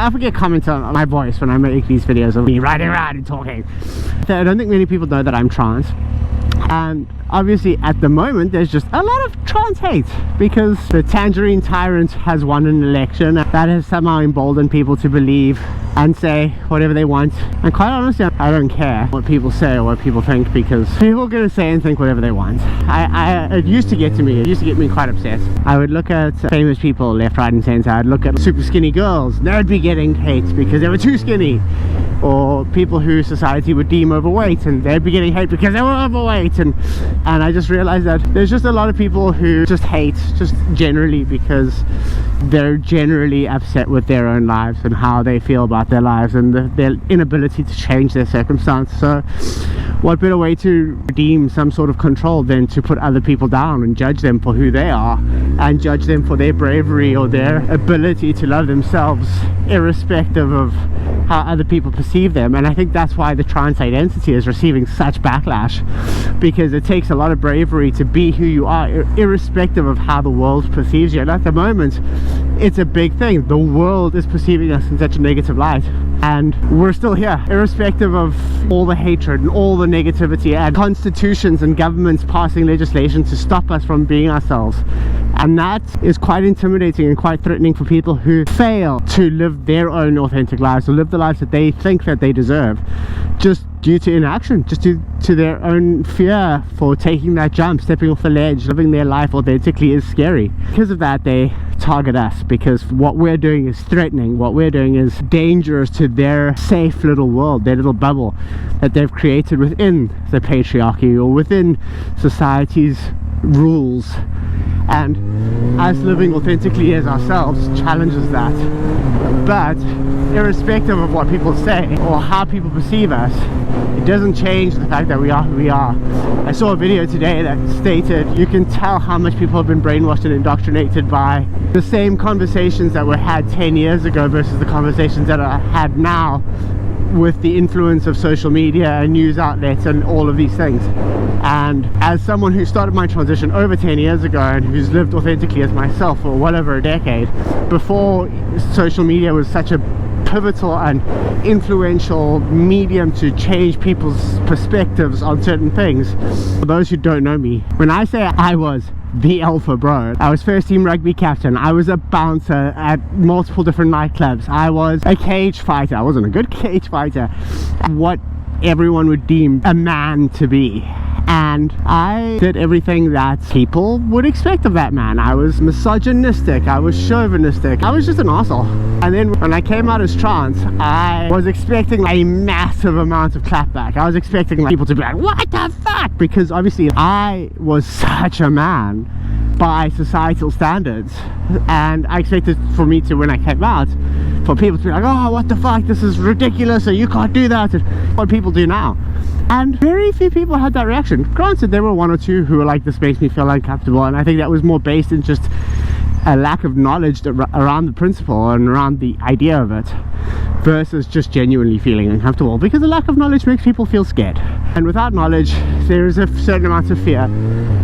I forget comments on my voice when I make these videos of me riding around and talking. I don't think many people know that I'm trans. And obviously at the moment there's just a lot of trans hate because the Tangerine Tyrant has won an election that has somehow emboldened people to believe and say whatever they want. And quite honestly, I don't care what people say or what people think, because people are going to say and think whatever they want. It used to get to me. It used to get me quite upset. I would look at famous people left, right and center. I'd look at super skinny girls. They'd be getting hate because they were too skinny. Or people who society would deem overweight, and they'd be getting hate because they were overweight. And I just realized that there's just a lot of people who just hate, just generally, because they're generally upset with their own lives and how they feel about their lives and their inability to change their circumstance. So what better way to redeem some sort of control than to put other people down and judge them for who they are, and judge them for their bravery or their ability to love themselves irrespective of how other people perceive them. And I think that's why the trans identity is receiving such backlash, because it takes a lot of bravery to be who you are irrespective of how the world perceives you. And at the moment it's a big thing. The world is perceiving us in such a negative light, and we're still here irrespective of all the hatred and all the negativity, and constitutions and governments passing legislation to stop us from being ourselves. And that is quite intimidating and quite threatening for people who fail to live their own authentic lives, or live the lives that they think that they deserve, just due to inaction, just due to their own fear for taking that jump, stepping off the ledge. Living their life authentically is scary. Because of that, they target us, because what we're doing is threatening. What we're doing is dangerous to their safe little world, their little bubble that they've created within the patriarchy or within society's rules. And us living authentically as ourselves challenges that. But irrespective of what people say or how people perceive us, it doesn't change the fact that we are who we are. I saw a video today that stated you can tell how much people have been brainwashed and indoctrinated by the same conversations that were had 10 years ago versus the conversations that are had now, with the influence of social media and news outlets and all of these things. And as someone who started my transition over 10 years ago and who's lived authentically as myself for well over a decade, before social media was such a pivotal and influential medium to change people's perspectives on certain things. For those who don't know me, when I say I was the alpha bro, I was first team rugby captain, I was a bouncer at multiple different nightclubs, I was a cage fighter. I wasn't a good cage fighter, what everyone would deem a man to be. And I did everything that people would expect of that man. I was misogynistic, I was chauvinistic, I was just an arsehole. And then when I came out as trans, I was expecting a massive amount of clapback. I was expecting people to be like, what the fuck? Because obviously I was such a man by societal standards, and I expected for me to, when I came out, for people to be like, oh, what the fuck, this is ridiculous, or you can't do that, and what people do now. And very few people had that reaction. Granted, there were one or two who were like, this makes me feel uncomfortable, and I think that was more based in just a lack of knowledge around the principle and around the idea of it, versus just genuinely feeling uncomfortable, because the lack of knowledge makes people feel scared. And without knowledge, there is a certain amount of fear,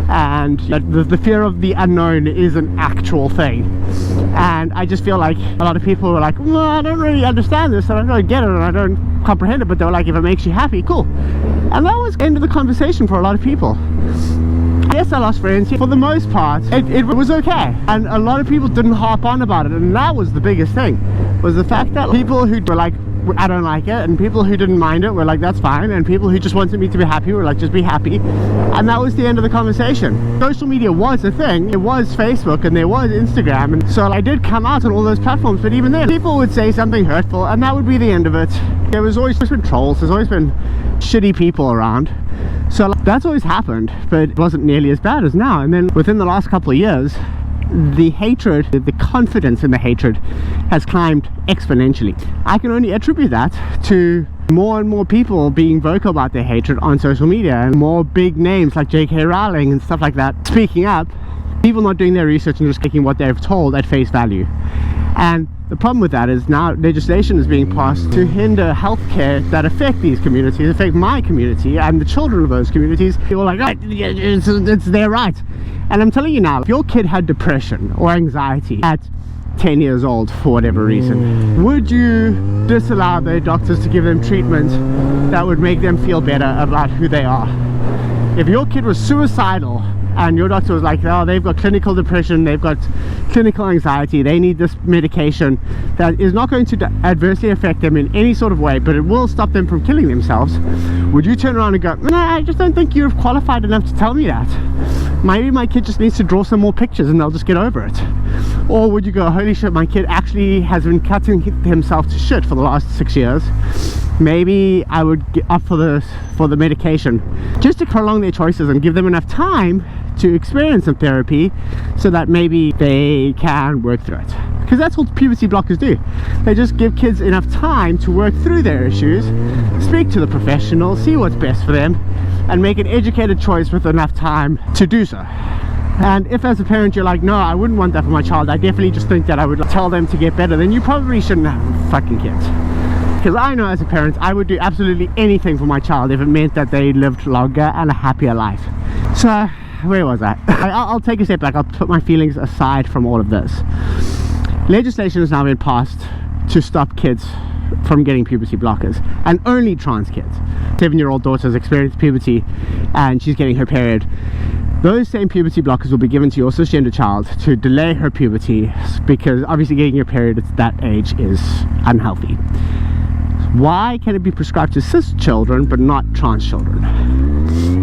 and the fear of the unknown is an actual thing. And I just feel like a lot of people were like, well, I don't really understand this, and I don't get it, and I don't comprehend it, but they were like, if it makes you happy, cool. And that was the end of the conversation for a lot of people. Yes, I lost friends. For the most part, it was okay, and a lot of people didn't harp on about it, and that was the biggest thing, was the fact that people who were like, I don't like it, and people who didn't mind it were like, that's fine, and people who just wanted me to be happy were like, just be happy. And that was the end of the conversation. Social media was a thing. It was Facebook and there was Instagram, and so I did come out on all those platforms, but even then people would say something hurtful and that would be the end of it. There was always been trolls, there's always been shitty people around, so that's always happened, but it wasn't nearly as bad as now. And then within the last couple of years, the hatred, the confidence in the hatred has climbed exponentially. I can only attribute that to more and more people being vocal about their hatred on social media, and more big names like J.K. Rowling and stuff like that speaking up, people not doing their research and just taking what they're told at face value. And the problem with that is now legislation is being passed to hinder healthcare that affect these communities, affect my community and the children of those communities. People are like, oh, it's their right. And I'm telling you now, if your kid had depression or anxiety at 10 years old for whatever reason, would you disallow their doctors to give them treatment that would make them feel better about who they are? If your kid was suicidal and your doctor was like, oh, they've got clinical depression, they've got clinical anxiety, they need this medication that is not going to adversely affect them in any sort of way, but it will stop them from killing themselves, would you turn around and go, no, I just don't think you're qualified enough to tell me that. Maybe my kid just needs to draw some more pictures and they'll just get over it? Or would you go, holy shit, my kid actually has been cutting himself to shit for the last 6 years, maybe I would get up for the medication, just to prolong their choices and give them enough time to experience some therapy so that maybe they can work through it. Because that's what puberty blockers do. They just give kids enough time to work through their issues, speak to the professional, see what's best for them, and make an educated choice with enough time to do so. And if as a parent you're like, no, I wouldn't want that for my child, I definitely just think that I would tell them to get better, then you probably shouldn't have fucking kids. Because I know as a parent, I would do absolutely anything for my child if it meant that they lived longer and a happier life. So, where was I? I'll take a step back. I'll put my feelings aside from all of this. Legislation has now been passed to stop kids from getting puberty blockers, and only trans kids. 7-year-old daughter has experienced puberty and she's getting her period. Those same puberty blockers will be given to your cisgender child to delay her puberty, because obviously getting your period at that age is unhealthy. Why can it be prescribed to cis children but not trans children?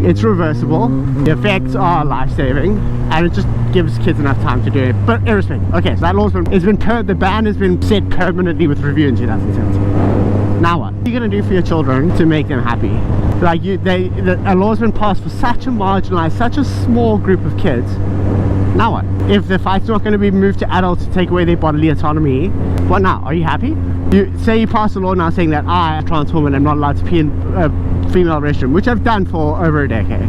It's reversible, the effects are life-saving, and it just gives kids enough time to do it. But irrespective, okay, so that law's been, the ban has been set permanently with review in 2017. Now what? What are you going to do for your children to make them happy? Like, a law's been passed for such a marginalized, such a small group of kids. Now what? If the fight's not going to be moved to adults to take away their bodily autonomy, what now? Are you happy? You pass a law now saying that I, a trans woman, am not allowed to pee in a female restroom, which I've done for over a decade.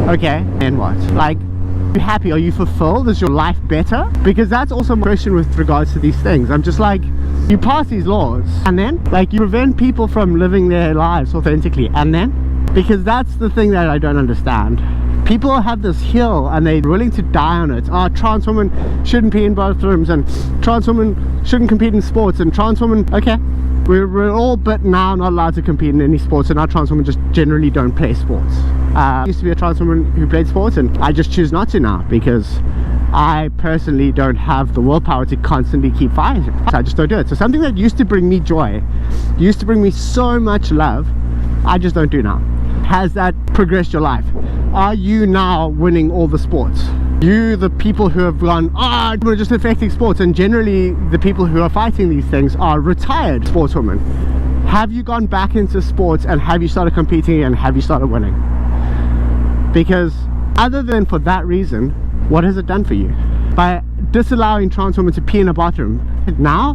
Okay, and what? Like, are you happy? Are you fulfilled? Is your life better? Because that's also my question with regards to these things. I'm just like, you pass these laws and then, like, you prevent people from living their lives authentically, and then? Because that's the thing that I don't understand. People have this hill and they're willing to die on it. Oh, trans women shouldn't pee in bathrooms, and trans women shouldn't compete in sports, and trans women, okay, we're all but now not allowed to compete in any sports, and now trans women just generally don't play sports. I used to be a trans woman who played sports, and I just choose not to now because I personally don't have the willpower to constantly keep fighting. I just don't do it. So something that used to bring me joy, used to bring me so much love, I just don't do now. Has that progressed your life? Are you now winning all the sports? You, the people who have gone, we're just affecting sports, and generally the people who are fighting these things are retired sportswomen. Have you gone back into sports, and have you started competing, and have you started winning? Because other than for that reason, what has it done for you? By disallowing trans women to pee in a bathroom, now,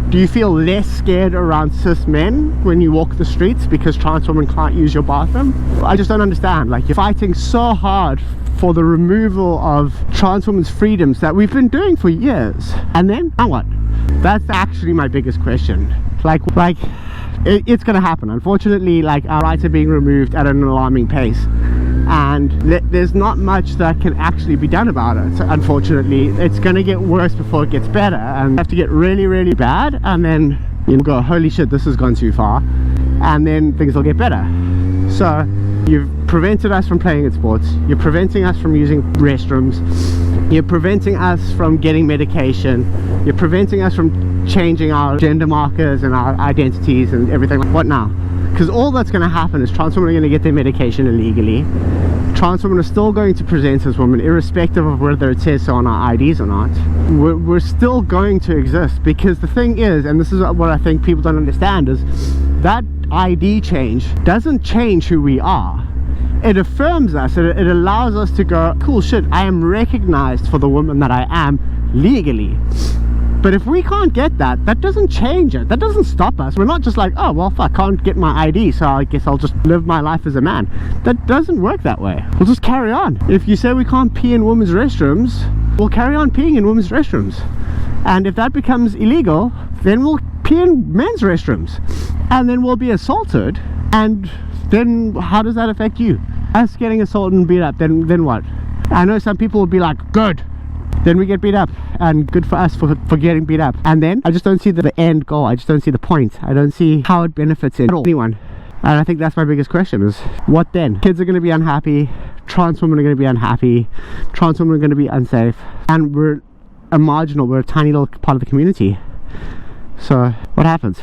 do you feel less scared around cis men when you walk the streets because trans women can't use your bathroom? I just don't understand. Like, you're fighting so hard for the removal of trans women's freedoms that we've been doing for years, and then now what? That's actually my biggest question. Like it's gonna happen. Unfortunately, like, our rights are being removed at an alarming pace, and there's not much that can actually be done about it. So unfortunately, it's gonna get worse before it gets better, and have to get really, really bad, and then you go, holy shit, this has gone too far, and then things will get better. So you've prevented us from playing in sports, you're preventing us from using restrooms, you're preventing us from getting medication, you're preventing us from changing our gender markers and our identities and everything. What now? Because all that's going to happen is trans women are going to get their medication illegally. Trans women are still going to present as women, irrespective of whether it says so on our IDs or not. We're still going to exist, because the thing is, and this is what I think people don't understand, is that ID change doesn't change who we are. It affirms us, it allows us to go, cool shit, I am recognized for the woman that I am legally. But if we can't get that, that doesn't change it. That doesn't stop us. We're not just like, oh, well, I can't get my ID, so I guess I'll just live my life as a man. That doesn't work that way. We'll just carry on. If you say we can't pee in women's restrooms, we'll carry on peeing in women's restrooms. And if that becomes illegal, then we'll pee in men's restrooms. And then we'll be assaulted. And then how does that affect you? Us getting assaulted and beat up, then what? I know some people will be like, good. then we get beat up, and good for us for getting beat up. And then I just don't see the end goal. I just don't see the point. I don't see how it benefits anyone. And I think that's my biggest question is, what then? Kids are going to be unhappy, trans women are going to be unhappy, trans women are going to be unsafe, and we're a tiny little part of the community. So what happens?